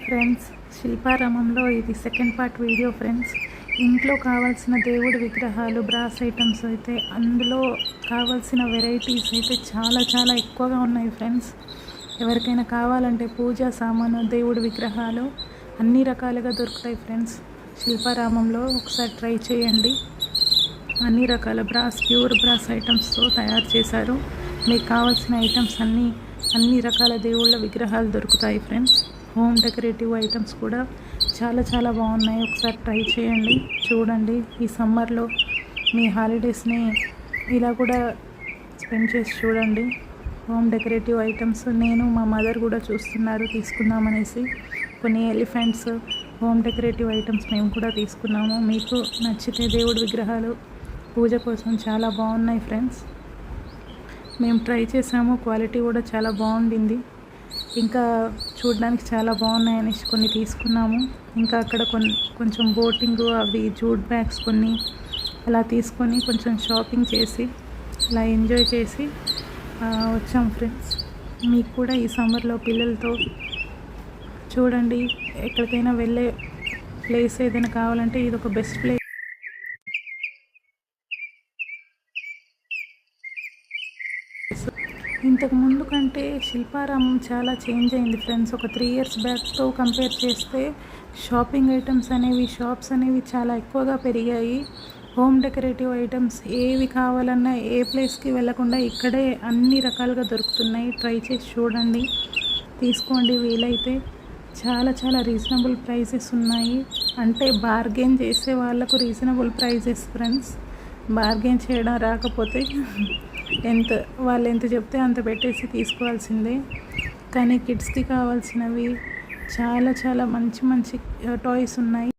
Friends, శిల్పారామంలో ఇది second part video friends. ఇంట్లో కావాల్సిన దేవుడి విగ్రహాలు, బ్రాస్ ఐటమ్స్ అయితే అందులో కావాల్సిన వెరైటీస్ అయితే చాలా చాలా ఎక్కువగా ఉన్నాయి ఫ్రెండ్స్. ఎవరికైనా కావాలంటే పూజా సామాను, దేవుడి విగ్రహాలు అన్ని రకాలుగా దొరుకుతాయి ఫ్రెండ్స్. శిల్పారామంలో ఒకసారి ట్రై చేయండి. అన్ని రకాల ప్యూర్ బ్రాస్ ఐటమ్స్తో తయారు చేశారు. మీకు కావాల్సిన ఐటమ్స్ అన్ని రకాల దేవుళ్ళ విగ్రహాలు దొరుకుతాయి ఫ్రెండ్స్. హోమ్ డెకరేటివ్ ఐటమ్స్ కూడా చాలా చాలా బాగున్నాయి. ఒకసారి ట్రై చేయండి, చూడండి. ఈ సమ్మర్లో మీ హాలిడేస్ని ఇలా కూడా స్పెండ్ చేసి చూడండి. హోమ్ డెకరేటివ్ ఐటమ్స్ నేను మా మదర్ కూడా చూస్తున్నారు తీసుకుందామనేసి. కొన్ని ఎలిఫెంట్స్ హోమ్ డెకరేటివ్ ఐటమ్స్ మేము కూడా తీసుకున్నాము. మీకు నచ్చితే దేవుడి విగ్రహాలు పూజ కోసం చాలా బాగున్నాయి ఫ్రెండ్స్. మేము ట్రై చేసాము, క్వాలిటీ కూడా చాలా బాగుండింది. ఇంకా చూడడానికి చాలా బాగున్నాయి అనేసి కొన్ని తీసుకున్నాము. ఇంకా అక్కడ కొంచెం బోటింగ్, అవి జూట్ బ్యాగ్స్ కొన్ని అలా తీసుకొని కొంచెం షాపింగ్ చేసి అలా ఎంజాయ్ చేసి వచ్చాం ఫ్రెండ్స్. మీకు కూడా ఈ సమ్మర్లో పిల్లలతో చూడండి, ఎక్కడికైనా వెళ్ళే ప్లేస్ ఏదైనా కావాలంటే ఇది ఒక బెస్ట్ ప్లేస్. ఇంతకు ముందు కంటే శిల్పారామం చాలా చేంజ్ అయింది ఫ్రెండ్స్. ఒక 3 years బ్యాక్తో కంపేర్ చేస్తే షాపింగ్ ఐటమ్స్ అనేవి, షాప్స్ అనేవి చాలా ఎక్కువగా పెరిగాయి. హోమ్ డెకరేటివ్ ఐటమ్స్ ఏవి కావాలన్నా ఏ ప్లేస్కి వెళ్ళకుండా ఇక్కడే అన్ని రకాలుగా దొరుకుతున్నాయి. ట్రై చేసి చూడండి, తీసుకోండి వీలైతే. చాలా చాలా రీజనబుల్ ప్రైజెస్ ఉన్నాయి. అంటే బార్గెన్ చేసే వాళ్ళకు రీజనబుల్ ప్రైజెస్ ఫ్రెండ్స్. బార్గెన్ చేయడం రాకపోతే వాళ్ళు ఎంత చెప్తే అంత పెట్టేసి తీసుకోవాల్సిందే. కానీ కిడ్స్కి కావాల్సినవి చాలా చాలా మంచి మంచి టాయ్స్ ఉన్నాయి.